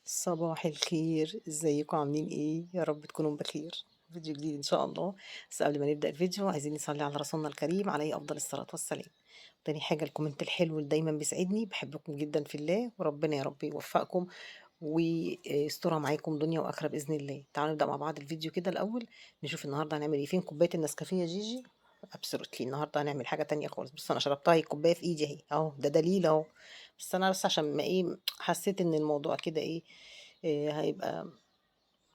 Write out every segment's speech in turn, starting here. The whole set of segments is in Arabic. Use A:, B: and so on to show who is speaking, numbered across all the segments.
A: صباح الخير، ازيكم عاملين ايه؟ يا رب تكونوا بخير. فيديو جديد ان شاء الله. بس قبل ما نبدأ الفيديو عايزين نصلي على رسولنا الكريم عليه افضل الصلاة والسلام. تاني حاجة الكومنت الحلو اللي دايما بيسعدني، بحبكم جدا في الله، وربنا يا رب يوفقكم ويسترها معاكم دنيا واخرة باذن الله. تعالوا نبدأ مع بعض الفيديو كده الاول. نشوف النهارده هنعمل ايه. فين كوباية النسكافيه يا جيجي؟ ابسولوتلي النهارده هنعمل حاجة تانية خالص. بس انا شربتها، هي الكوباية في ايدي اهي اهو، ده دليل اهو. بس انا بس عشان ما ايه، حسيت ان الموضوع كده ايه، هيبقى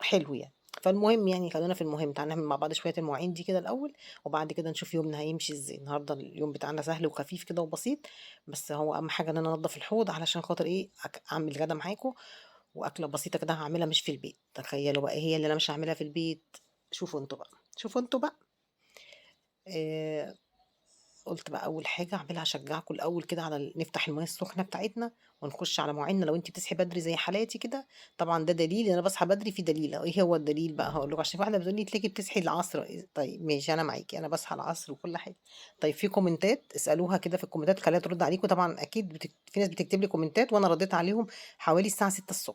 A: حلو يعني. فالمهم يعني خلونا في المهم، تعالى نعمل مع بعض شوية المواعين دي كده الأول، وبعد كده نشوف يومنا هيمشي ازاي. النهارده اليوم بتاعنا سهل وخفيف كده وبسيط. بس هو أهم حاجة إن أنا أنضف الحوض علشان خاطر إيه، أعمل غدا معاكم. وأكلة بسيطة كده هعملها مش في البيت. تخيلوا بقى إيه هي اللي أنا مش هعملها في البيت. شوفوا انتوا بقى، شوفوا انتوا بقى. آه، قُلت بقى أول حاجة أعملها أشجّعكم الأول كده على نفتح المَيّة السخنة بتاعتنا، ونخش على مواعيننا لو أنتِ بتصحي بدري زي حالاتي كده. طبعًا ده دليل إن أنا باصحى بدري، في دليل أهو. إيه هو الدليل بقى؟ هاقول لكم. عشان في واحدة بتقول لي تلاقيكِ بتصحي العصر. طيب ماشي أنا معاكِ، أنا باصحى العصر وكل حاجة. طيب في كومنتات اسألوها كده في الكومنتات، خلّيها ترد عليكم. طبعًا أكيد في ناس بتكتب لي كومنتات وأنا رديت عليهم حوالي الساعة 6:00 ص.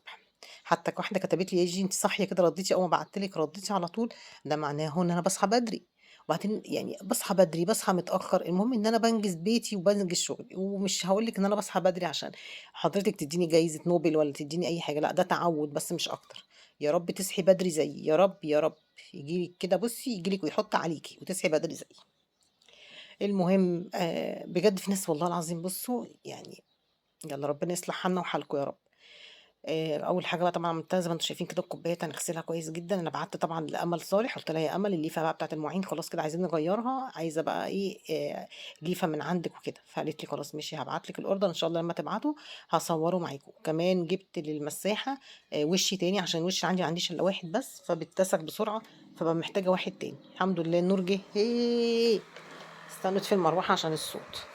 A: حتى واحدة كتبت لي: يا جيجي أنتِ صاحية كده رديتِ أول ما بعتّ لِك رديتِ على طول. ده معناه أهو إن أنا باصحى بدري. وبعدين يعني باصحى بدري، باصحى متأخّر، المهم إن أنا بانجز بيتي وبانجز شغلي. ومش هاقول لِك إن أنا باصحى بدري عشان حضرتِك تدّيني جايزة نوبل والّا تدّيني أي حاجة، لأ ده تعوُّد بس مش أكتر. يا رب تصحي بدري زيي، يا رب، يا رب. ييجي لِك كده بُصّي، ييجي لِك ويحُط عليكِ وتصحي بدري زيي. المهم بجد في ناس والله العظيم بُصّوا يعني، يالّا ربنا يصلح حالنا وحالكم يا رب. أول حاجة بقى طبعًا عملتها زي ما أنتم شايفين كده، الكوبايات هنغسلها كويس جدًا. أنا بعتّ طبعًا لأمل صالح، قُلت لها: يا أمل الليفة بقى بتاعة المواعين خلاص كده عايزين نغيّرها، عايزة بقى إيه، ليفة من عندِك وكده. فقالت لي: خلاص ماشي هابعت لِك الorder إن شاء الله لمّا تبعتوا هاصوّره معاكم. كمان جِبت للمساحة وِش تاني عشان الوِش عندي ما عنديش إلا واحد بس، فبيتسخ بسرعة، فبابقى محتاجة واحد تاني. الحمد لله النور جِه. استنوا اطفي المروحة عشان الصوت.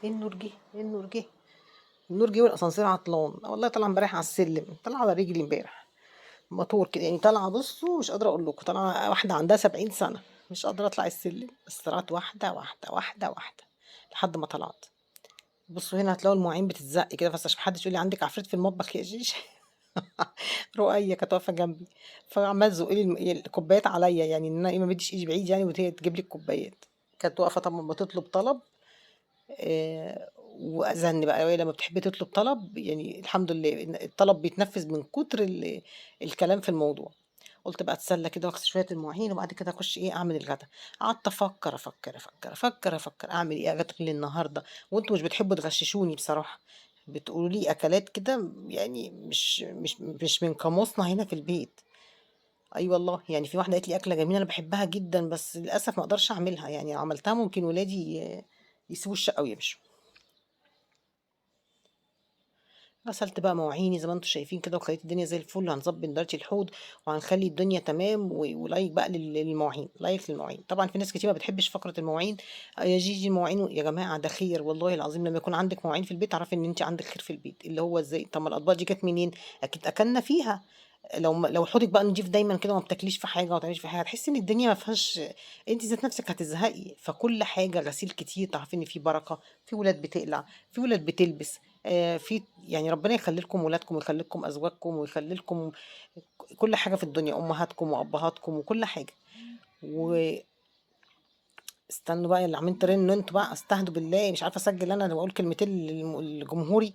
A: النور جِه، النور جِه. النور جِه والأسانسير عطلان. والله طالعة امبارح على السلِّم، طالعة على رجلي امبارح. موتور كده يعني، طالعة بُصّوا مش قادرة أقول لكم، طالعة واحدة عندها 70 سَنة، مش قادرة أطلع السلِّم. بس طلعت واحدة، واحدة، واحدة، واحدة، لحد ما طلعت. بُصّوا هنا هتلاقوا المواعين بتتزق كده، بس عشان ما حدش يقول لي عندِك عفريت في المطبخ يا جيجي. رؤية كانت واقفة جنبي، فعمّالة تزُق لي الكوبايات عليّا، يعني إن أنا إيه، ما أمدّش إيدي بعيد يعني وهي تجيب لي الكوبايات. كانت واقفة طبعًا بتطلب طلب. وأذَن بقى، وهي لمّا بتحب تطلب طلب يعني الحمد لله إن الطلب بيتنفّذ من كتر الكلام في الموضوع. قُلت بقى أتسلى كده وأغسل شوية المواعين وبعد كده أخش إيه، أعمل الغدا. قعدت أفكّر، أفكّر، أفكّر، أفكّر، أفكّر أعمل إيه أكل النهارده. وأنتم مش بتحبّوا تغششوني بصراحة، بتقولوا لي أكلات كده يعني مش من قاموسنا هنا في البيت. أي والله، يعني في واحدة قالت لي أكلة جميلة أنا باحبها جدًا، بس للأسف ما أقدرش أعملها. يعني لو عملتها ممكن ولادي يسيبوا الشقة ويمشوا. غسلت بقى مواعيني زي ما أنتم شايفين كده وخلّيت الدنيا زي الفل. هنضبّط دلوقتي الحوض وهنخلّي الدنيا تمام ولايك بقى للمواعين، لايك للمواعين. طبعًا في ناس كتير ما بتحبش فقرة المواعين. يا جيجي المواعين يا جماعة ده خير والله العظيم. لمّا يكون عندِك مواعين في البيت اعرفي إن أنتِ عندِك خير في البيت. اللي هو إزاي؟ طب ما الأطباق دي جات منين؟ أكيد أكلنا فيها. لو حوضِك بقى نضيف دايمًا كده وما بتاكليش في حاجة وما تعمليش في حاجة، هتحسي إن الدنيا ما فيهاش. أنتِ ذات نفسِك هتزهقي. فكل حاجة غسيل كتير تعرفي إن في بركة. في ولاد بتقلع، في ولاد بتلبس. في يعني ربنا يخلّي لكم ولادكم ويخلّي لكم أزواجكم ويخلّي لكم كل حاجة في الدنيا، أمهاتكم وأبهاتكم وكل حاجة. واستنوا بقى اللي عمالين ترنّوا أنتم بقى، استهدوا بالله. مش عارفة أسجّل أنا باقول كلمتين لجمهوري.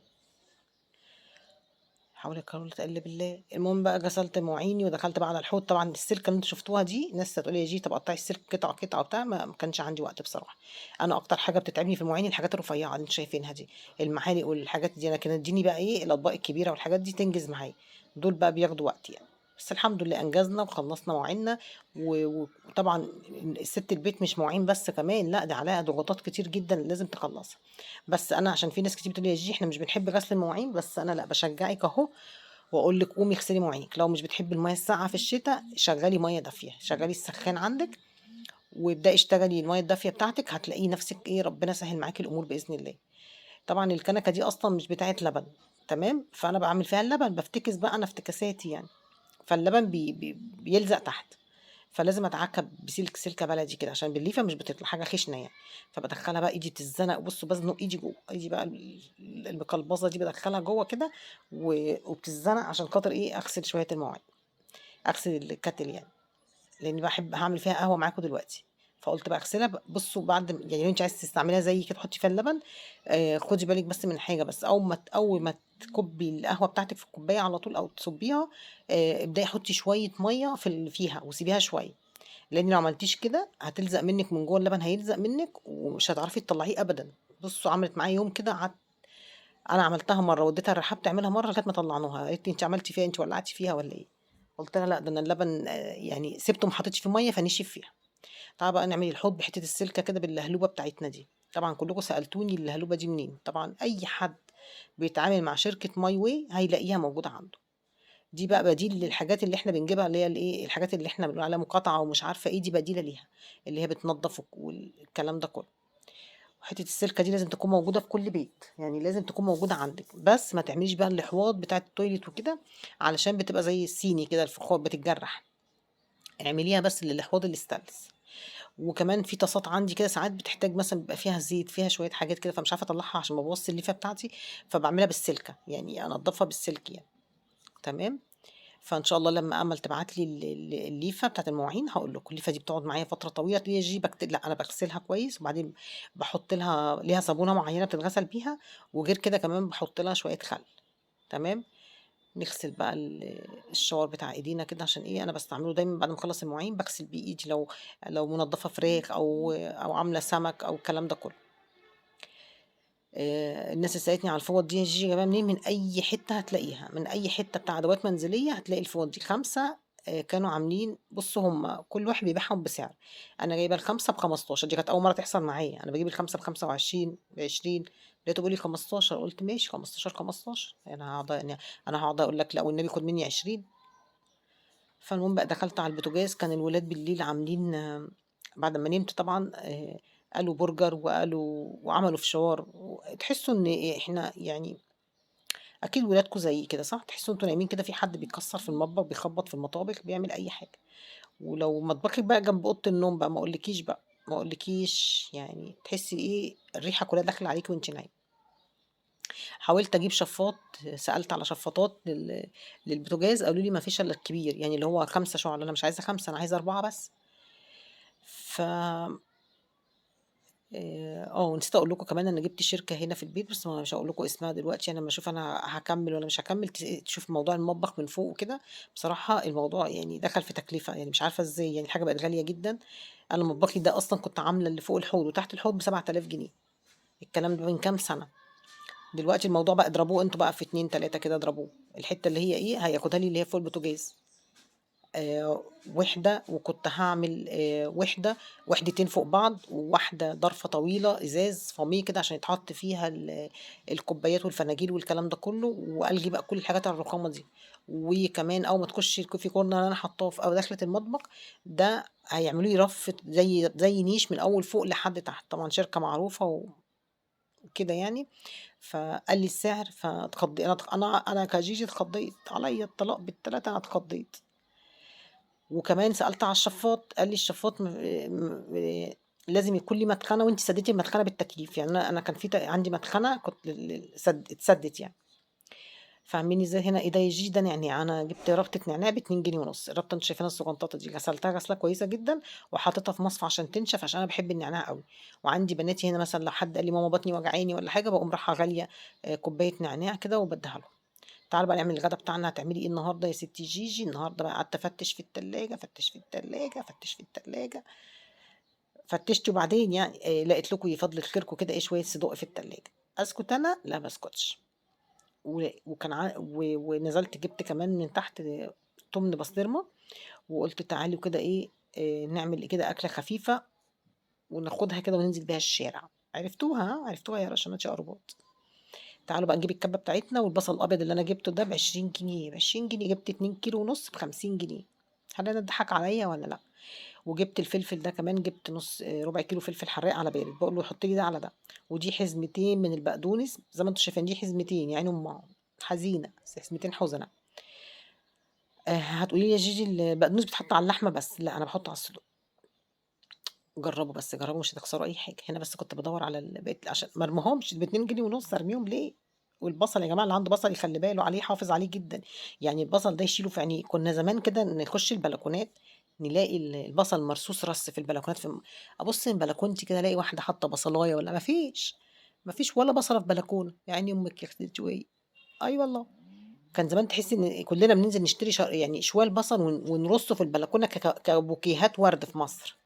A: حول ولا قوة إلا بالله. المهم بقى غسلت مواعيني ودخلت بقى على الحوض. طبعًا السلكة اللي أنتم شفتوها دي ناس هتقول لي: يا جيجي طب قطّعي السلك قطع، قطع وبتاع. ما كانش عندي وقت بصراحة. أنا أكتر حاجة بتتعبني في المواعين الحاجات الرفيّعة اللي أنتم شايفينها دي، المعالق والحاجات دي. لكن ادّيني بقى إيه، الأطباق الكبيرة والحاجات دي تنجز معايا. دول بقى بياخدوا وقت يعني. بس الحمد لله أنجزنا وخلّصنا مواعيننا. وطبعًا سِت البيت مش مواعين بس كمان، لأ ده عليها ضغوطات كتير جدًا لازم تخلّصها. بس أنا عشان في ناس كتير بتقول لي: يا جيجي إحنا مش بنحب غسل المواعين. بس أنا لأ باشجّعِك أهو، واقول لِك قومي اغسلي مواعينِك. لو مش بتحبي المَيّة الساقعة في الشتا، شغّلي مَيّة دافية، شغّلي السخّان عندِك وابدئي اشتغلي المَيّة الدافية بتاعتِك. هتلاقي نفسِك إيه، ربنا سهّل معاكِ الأمور بإذن الله. طبعًا الكنكة دي أصلًا مش بتاعة لبن، تمام. فأنا باعمل فيها اللبن، بافتكس بقى أنا افتكاساتي يعني. فاللبن بيلزق تحت. فلازم اتعكب سلكه بلدي كده عشان بالليفه مش بتطلع حاجه خشنه يعني. فبدخلها بقى ايدي تتزنق، بصوا بزنق ايدي جوه، ايدي بقى المقلبظه دي بدخلها جوه كده وبتتزنق عشان خاطر ايه اغسل شويه المواعين، اغسل الكاتل يعني، لاني بحب هعمل فيها قهوه معاكم دلوقتي. فقلت بقى اغسلها بصوا بعد يعني لو انت عايز تستعمليها زي كده حطي فيها اللبن. خدي بالك بس من حاجه، بس اول ما تكبي القهوه بتاعتك في الكوبايه على طول او تصبيها، ابداي حطي شويه ميه فيها وسيبيها شويه، لان لو عملتيش كده هتلزق منك من جوه، اللبن هيلزق منك ومش هتعرفي تطلعيه ابدا. بصوا عملت معايا يوم كده، انا عملتها مره وديتها الرحاب تعملها مره لغايه ما طلعناها، قالت لي انت عملتي فيها، انت ولعتي فيها ولا ايه؟ قلت لها لا، ده انا اللبن يعني سبته ما حطيتش فيه ميه فنشف فيها. تعالى بقى نعمل الحوض بحته السلكه كده باللهلوبه بتاعتنا دي. طبعا كلكم سالتوني اللهلوبه دي منين، طبعا اي حد بيتعامل مع شركه ماي واي هيلاقيها موجوده عنده. دي بقى بديل للحاجات اللي احنا بنجيبها، اللي هي الايه الحاجات اللي احنا بنقول عليها مقاطعه ومش عارفه ايه، دي بديله ليها، اللي هي بتنظف والكلام ده كله. حتة السلكة دي لازم تكون موجودة في كل بيت، يعني لازم تكون موجودة عندك، بس ما تعمليش بقى الحواض بتاعة التويليت وكده علشان بتبقى زي الصيني كده الفخار بتتجرح. اعمليها بس للحواض الاستانلس. وكمان في طاسات عندي كده ساعات بتحتاج مثلا بيبقى فيها زيت، فيها شوية حاجات كده، فمش عارفة اطلعها عشان ما بوظش الليفة بتاعتي، فبعملها بالسلكة يعني انضفها بالسلك يعني. تمام. فان شاء الله لما امل تبعت لي الليفه بتاعت المواعين هقول لكم، الليفه دي بتقعد معايا فتره طويله، تقولي يا جي لا انا بغسلها كويس، وبعدين بحط لها ليها صابونه معينه بتتغسل بيها، وغير كده كمان بحط لها شويه خل. تمام. نغسل بقى الشاور بتاع ايدينا كده، عشان ايه انا بستعمله دايما بعد ما اخلص المواعين بغسل بيه ايدي، لو منضفه فراخ او عامله سمك او الكلام ده كله. الناس اللي سألتني على الفوط دي يا جيجي جايباها منين، من أي حتة هتلاقيها، من أي حتة بتاع أدوات منزلية هتلاقي الفوط دي 5. كانوا عاملين، بصوا هم كل واحد بيبيعهم بسعر، أنا جايبة ال5 ب15، دي كانت أول مرة تحصل معايا، أنا بجيب ال5 ب25 ب20، لقيته بيقول لي 15، قلت ماشي 15 15، أنا هقعد أقول لك لا والنبي خد مني 20. فالمهم بقى دخلت على البوتاجاز، كان الولاد بالليل عاملين بعد ما نمت طبعا قالوا برجر وعملوا فشار، تحسوا ان احنا يعني اكيد ولادكم زي كده صح، تحسوا انتوا نايمين كده في حد بيكسر في المطبخ بيخبط في المطابخ بيعمل اي حاجه. ولو مطبخك بقى جنب اوضه النوم بقى ما اقولكيش بقى، ما اقولكيش يعني تحسي ايه الريحه كلها داخله عليكي وانت نايمه. حاولت اجيب شفاط، سالت على شفاطات للبوتاجاز، قالوا لي ما فيش الا الكبير يعني اللي هو 5 شعل، انا مش عايزه 5، انا عايزه 4 بس. ف ونسيت اقول لكم كمان انا جبت شركه هنا في البيت، بس مش هقول لكم اسمها دلوقتي، انا لما اشوف انا هكمل ولا مش هكمل، تشوف موضوع المطبخ من فوق وكده. بصراحه الموضوع يعني دخل في تكلفه، يعني مش عارفه ازاي، يعني الحاجه بقت غاليه جدا. انا مطبخي ده اصلا كنت عامله اللي فوق الحوض وتحت الحوض ب 7000 جنيه، الكلام ده من كام سنه. دلوقتي الموضوع بقى اضربوه انتوا بقى في 2 3 كده، اضربوه الحته اللي هي ايه هياخدها لي اللي هي فوق البوتاجاز وحدة، وكنت هعمل وحدتين فوق بعض، وواحدة ضرفة طويلة ازاز فاميه كده عشان يتحط فيها الكوبايات والفناجيل والكلام ده كله، والغي بقى كل الحاجات الرخامة دي. وكمان اول ما تخش في كورنر اللي انا حطاه في او دخلة المطبخ ده هيعملوا لي رف زي نيش من اول فوق لحد تحت، طبعا شركة معروفة وكده يعني. فقال لي السعر فاتخضيت، انا كجيجي اتخضيت عليا الطلاق بالثلاثه، انا اتخضيت. وكمان سألت على الشفاط، قال لي الشفاط لازم يكون لي مدخنه، وانت سديتي المدخنه بالتكييف، يعني انا كان في عندي مدخنه كنت اتسدت يعني. فاهميني ازاي هنا ايه ده يجي ده نعناع، انا جبت ربطه نعناع ب 2 جنيه ونص، الربطه انت شايفينها الصغنططه دي، غسلتها غسله كويسه جدا وحطيتها في مصفى عشان تنشف، عشان انا بحب النعناع قوي. وعندي بناتي هنا مثلا لو حد قال لي ماما بطني وجعاني ولا حاجه بقوم رايحه غاليه كوبايه نعناع كده وبديها له. تعالى بقى نعمل الغدا بتاعنا، هتعملي ايه النهارده يا ستي جيجي؟ النهارده بقى قعدت افتش في التلاجة، فتش في التلاجة، فتش في التلاجة، فتشت وبعدين يعني لقيت لكم يفضل خيركم كده ايه شويه صدق في التلاجة. اسكت انا لا ما اسكتش. ونزلت جبت كمان من تحت تمن بسطرمه، وقلت تعالوا كده ايه نعمل كده اكله خفيفه وناخدها كده وننزل بيها الشارع. عرفتوها ها؟ عرفتوها يا رشامات يا قربات. تعالوا بقى نجيب الكبة بتاعتنا، والبصل الأبيض اللي أنا جبته ده ب20 جنيه، ب20 جنيه جبت 2 كيلو ونص ب50 جنيه. حد ضحك عليا ولا لأ؟ وجبت الفلفل ده كمان، جبت نص ربع كيلو فلفل حراق على بارد، بقول له حط لي ده على ده. ودي حزمتين من البقدونس زي ما انتم شايفين، دي حزمتين يعني حزينة بس حزمتين حزنة. هتقولي لي يا جيجي البقدونس بيتحط على اللحمة بس، لأ أنا باحطه على الصدوق. جرّبوا بس، جرّبوا مش هتخسروا أي حاجة. هنا بس كنت بادوّر على بقيت عشان ما ارميهمش ب2 جنيه ونُص، أرميهم ليه؟ والبصل يا جماعة اللي عنده بصل يخلّي باله عليه، يحافظ عليه جدًا. يعني البصل ده يشيله في عينيه. كنا زمان كده نخش البلكونات نلاقي البصل مرصوص رص في البلكونات أبُص من بلكونتي كده ألاقي واحدة حاطة بصلاية والّا ما فيش، ما فيش ولا بصلة في بلكونة. يا عيني أمِك يا أختي شوية. أي والله. كان زمان تحسّي إن كلّنا بننزل نشتري يعني شوال بصل ونرصه في البلكونة كبوكيهات ورد في مصر.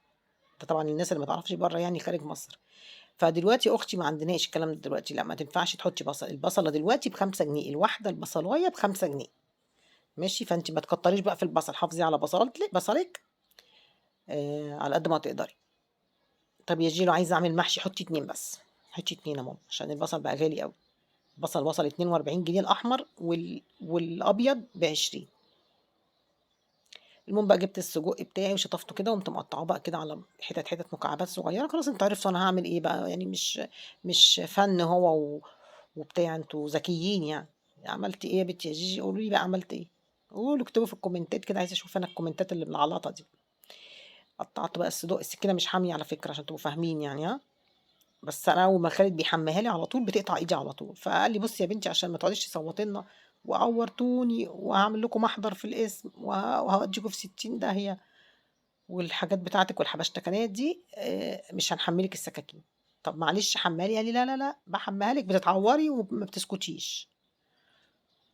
A: ده طبعًا الناس اللي ما تعرفش برّه يعني خارج مصر. فدلوقتي أختي ما عندناش الكلام ده دلوقتي، لأ ما تنفعش تحطّي بصل. البصلة دلوقتي ب5 جنيه، الواحدة البصلاية ب5 جنيه. ماشي. فأنتِ ما تكتّريش بقى في البصل، حافظي على بصلِك على قد ما تقدري. طَب يا جيلو عايزة أعمل محشي، حطّي 2 بس، حطّي 2 يا ماما عشان البصل بقى غالي أوي. البصل وصل 42 جنيه الأحمر والأبيض ب20. المهم بقى جِبت السجق بتاعي وشطفته كده وقُمت مقطّعاه بقى كده على حتت مكعبات صغيّرة. خلاص أنتم عرفتوا أنا هاعمل إيه بقى، يعني مش فَن هو وبتاع. أنتم ذكيين يعني. عملتِ إيه يا بنتي يا جيجي؟ قولوا لي بقى عملتِ إيه؟ قولوا اكتبوا في الكومنتات كده، عايزة أشوف أنا الكومنتات اللي بالعلاطة دي. قطّعت بقى الصدوق، السكينة مش حامية على فكرة عشان تبقوا فاهمين يعني ها. بس أنا أول ما خالد بيحمّيها لي على طول بتقطع إيدي على طول. فقال لي: "بُصّي يا بنتي عشان ما تقعديش تصوّتي لنا وعوّرتوني وهاعمل لكم محضر في القسم وهاوديكم في 60 داهية والحاجات بتاعتِك والحبشتكنات دي مش هنحمّلِك السكاكين." طَب معلش حمّيها لي. قال لي: "لا، لا، لأ، باحمّيها لِك بتتعوّري وما بتسكتيش.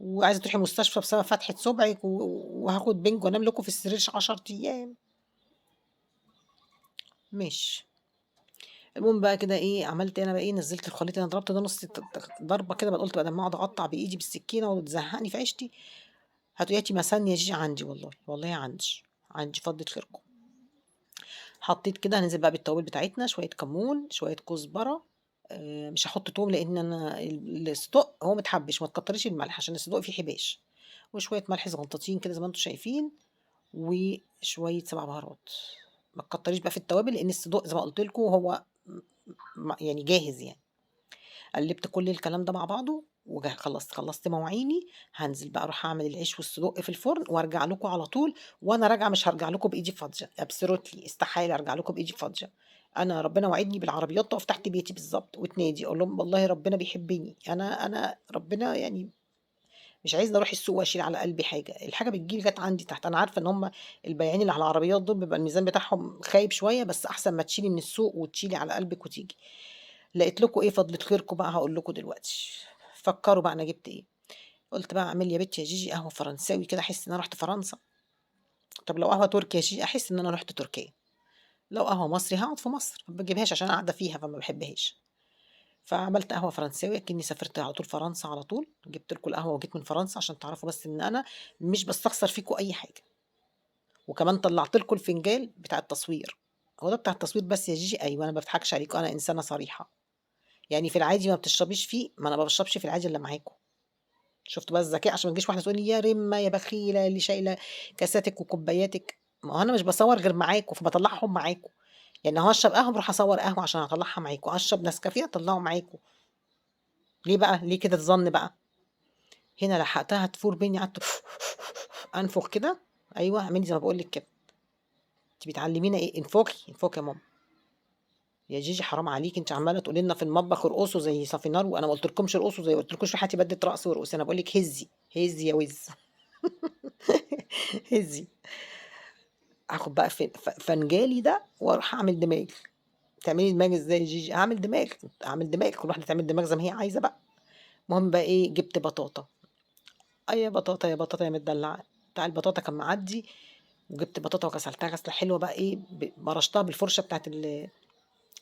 A: وعايزة تروحي مستشفى بسبب فتحة صُبعِك وهاخد بنج وانام لكم في السرير 10 أيام." ماشي. المهم بقى كده إيه، عملت إيه أنا بقى إيه، نزّلت الخليط. أنا ضربت ده نُص ضربة كده بقى. قُلت بدل ما أقعد أقطّع بإيدي بالسكينة وتزهّقني في عيشتي، هاتوا مسنّي يا جيجي عندي والله، والله عندي، عندي فضّة خيركم. حطيت كده هانزل بقى بالتوابل بتاعتنا، شوية كمون، شوية كزبرة. مش هاحط توم لإن أنا الصدق هو متحبّش. ما تكتّريش الملح عشان الصدوق فيه حباش. وشوية ملح صغنطاطين كده زي ما أنتم شايفين، وشوية سبع بهارات. ما تكتّريش بقى في التوابل لإن الصدوق زي ما قُلت لكم هو يعني جاهز يعني. قلّبت كل الكلام ده مع بعضه خلّصت مواعيني. هانزل بقى أروح أعمل العيش والصدق في الفرن وأرجع لكم على طول. وأنا راجعة مش هارجع لكم بإيدي فاضية absolutely استحالة أرجع لكم بإيدي فاضية. أنا ربنا واعدني بالعربيات تقف تحت بيتي بالضبط وتنادي، أقول لهم والله ربنا بيحبني. أنا ربنا يعني مش عايزة أروح السوق وأشيل على قلبي حاجة. الحاجة بتيجي لي لغاية عندي تحت. أنا عارفة إن هم البياعين اللي على العربيات دول بيبقى الميزان بتاعهم خايب شوية، بس أحسن ما تشيلي من السوق وتشيلي على قلبِك وتيجي. لقيت لكم إيه فضلة خيركم بقى هاقول لكم دلوقتي. فكّروا بقى أنا جِبت إيه. قُلت بقى أعمل لي يا بنتي يا جيجي قهوة فرنساوي كده أحس إن أنا رُحت فرنسا. طب لو قهوة تركي يا جيجي أحس إن أنا رُحت تركيا. لو قهوة مصري هاقعد في مصر، ما باجيبهاش عشان أنا قاعدة فيها فما باحبهاش. فعملت قهوة فرنساوي أكني سافرت على طول فرنسا على طول. جِبت لكم القهوة وجيت من فرنسا عشان تعرفوا بس إن أنا مش باستخسر فيكم أي حاجة. وكمان طلّعت لكم الفنجان بتاع التصوير. هو ده بتاع التصوير بس يا جيجي؟ أيوه أنا ما باضحكش عليكم، أنا إنسانة صريحة. يعني في العادي ما بتشربيش فيه، ما أنا ما باشربش في العادي إلا معاكم. شُفتوا بقى الذكاء عشان ما تجيش واحدة تقول لي: "يا رِمّة يا بخيلة اللي شايلة كاساتِك وكوباياتِك." ما هو أنا مش باصوّر غير معاكم، فباطلّعهم معاكم. يعني لو هاشرب قهوة باروح أصوّر قهوة عشان أطلّعها معاكم، هاشرب نسكافيه أطلّعه معاكم. ليه بقى، ليه كده الظَن بقى؟ هنا لحقتها تفور مني قعدت أنفخ كده. أيوه اعملي زي ما باقول لِك كده. أنتِ بتعلّمينا إيه؟ انفخي، انفخي يا ماما. يا جيجي حرام عليكِ أنتِ عمّالة تقولي لنا في المطبخ ارقصوا زي صافينار وأنا ما قُلتلكمش ارقصوا زي قُلت لكمش روحي هاتي بدلة رقص وارقصي. أنا باقول لِك هزّي، هزّي يا وِز. هزّي. هاخد بقى فنجالي ده وأروح أعمل دماغ. تعملي دماغ إزاي يا جيجي؟ أعمل دماغ، كل واحدة تعمل دماغ زي ما هي عايزة بقى. المهم بقى إيه، جِبت بطاطا. يا بطاطا، يا بطاطا يا مدلعة. بتاع البطاطا كان معدّي وجِبت بطاطا وغسلتها غسلة حلوة بقى إيه، مرشتها بالفرشة بتاعة اللي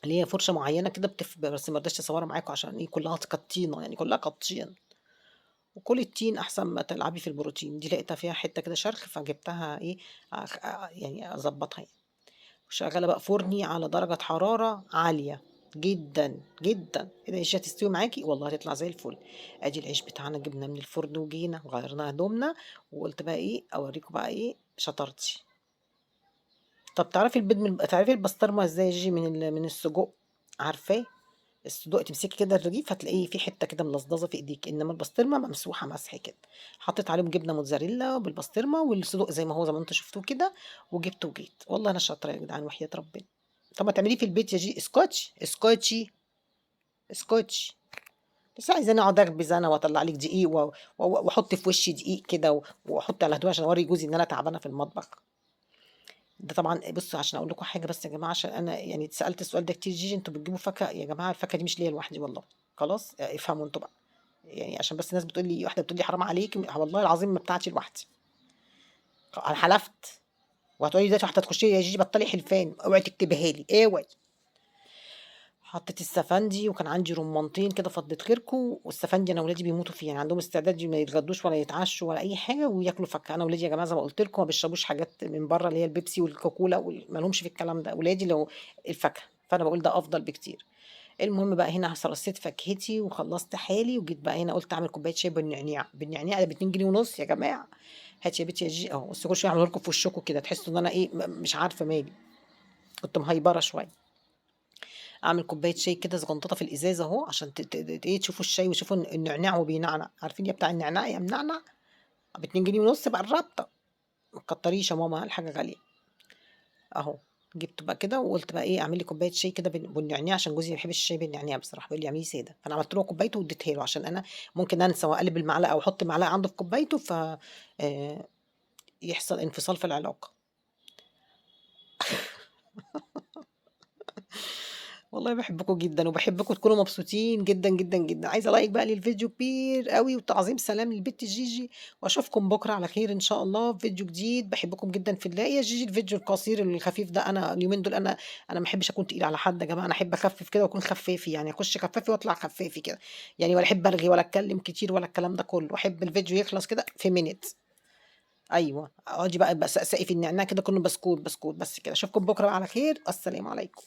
A: هي فرشة معيّنة كده بس ما رضيتش أصورها معاكم عشان إيه كلّها كانت طينة، يعني كلّها كانت طين. وكُلي الطين أحسن ما تلعبي في البروتين. دي لقيتها فيها حتّة كده شرخ فجِبتها إيه، يعني أضبّطها يعني. وشغّالة بقى فرني على درجة حرارة عالية جدًا، جدًا. إيه ده العيش هتستوي معاكِ؟ والله هتطلع زي الفل. آدي العيش بتاعنا جِبناه من الفرن وجينا وغيّرنا هدومنا. وقُلت بقى إيه، أورّيكم بقى إيه شطارتي. طَب تعرفي البسطرمة إزاي يا جيجي من السجق؟ عارفاه؟ الصدوق تمسكي كده الرغيف هتلاقيه في حتة كده ملزلزة في إيديكِ، إنما البسطرمة ممسوحة مسح كده. حطيت عليهم جبنة موتزاريلا بالبسطرمة والصدوق زي ما هو زي ما أنتم شفتوه كده، وجبت وجيت. والله أنا شاطرة يا جدعان وحياة ربنا. طب ما تعمليه في البيت يا اسكتشي، اسكتشي، اسكتشي. بس عايزاني أقعد أخبز أنا وأطلّع لِك دقيق وأحط في وشي دقيق كده وأحط على هدومي عشان أورّي جوزي إن أنا تعبانة في المطبخ. ده طبعًا بُصّوا عشان أقول لكم حاجة بس يا جماعة عشان أنا يعني اتسألت السؤال ده كتير، جيجي أنتم بتجيبوا فاكهة، يا جماعة الفاكهة دي مش ليّا لوحدي والله، خلاص افهموا أنتم بقى. يعني عشان بس الناس بتقول لي واحدة بتقول لي: "حرام عليكِ." والله العظيم ما بتاعتي لوحدي. أنا حلفت. وهتقولي لي دلوقتي واحدة تخشي لي: "يا جيجي بطّلي حلفان، اوعي تكتبيها لي، اوعي." حطيت السفندي وكان عندي رمانتين كده فضّيت خيركم، والسفندي أنا ولادي بيموتوا فيه، يعني عندهم استعداد ما يتغدوش ولا يتعشوا ولا أي حاجة وياكلوا فاكهة. أنا ولادي يا جماعة زي ما قُلت لكم ما بيشربوش حاجات من برّه اللي هي البيبسي والكوكولا ما لهمش في الكلام ده، ولادي لو الفاكهة، فأنا باقول ده أفضل بكتير. المهم بقى هنا رصيت فاكهتي وخلّصت حالي وجيت بقى هنا قُلت أعمل كوباية شاي بالنعناع، بالنعناع ده ب2 جنيه ونُص يا جماعة. هاتي يا بنتي يا جيجي أهو، بس كل شوية أعمله لكم في وشكم كده تحسّوا إن أنا إيه مش عارفة مالي، كنت مهيبرة شوية. أعمل كوباية شاي كده صغنططة في الإزازة أهو عشان ت ت ت إيه تشوفوا الشاي وتشوفوا النعناع وهو بينعنع، عارفين يا بتاع النعناع يا منعنع، ب2 جنيه ونُص بقى الرابطة، ما تكتريش يا ماما الحاجة غالية، أهو. جبته بقى كده وقُلت بقى إيه أعمل لي كوباية شاي كده بالنعناع عشان جوزي ما بيحبش الشاي بالنعناع بصراحة، بيقول لي اعمليه سادة، فأنا عملت له كوبايته واديتها له عشان أنا ممكن أنسى وأقلب المعلقة أو أحط معلقة عنده في كوبايته يحصل انفصال في العلاقة. والله باحبكم جدًا، وباحبكم تكونوا مبسوطين جدًا، جدًا، جدًا. عايزة لايك بقى للفيديو كبير أوي، وتعظيم سلام للبت جيجي، وأشوفكم بكرة على خير إن شاء الله في فيديو جديد. باحبكم جدًا في الله. يا جيجي الفيديو القصير الخفيف ده أنا اليومين دول أنا ما احبش أكون تقيلة على حد يا جماعة، أنا أحب أخفف كده وأكون خفافي، يعني أخش خفافي وأطلع خفافي كده، يعني ولا أحب أرغي ولا أتكلم كتير ولا الكلام ده كله، أحب الفيديو يخلص كده في minute. أيوه، اقعدي بقى سقسقي في النعناع كده كأنه بسكوت، بسكوت بس كده. أشوفكم بكرة بقى على خير، السلام عليكم.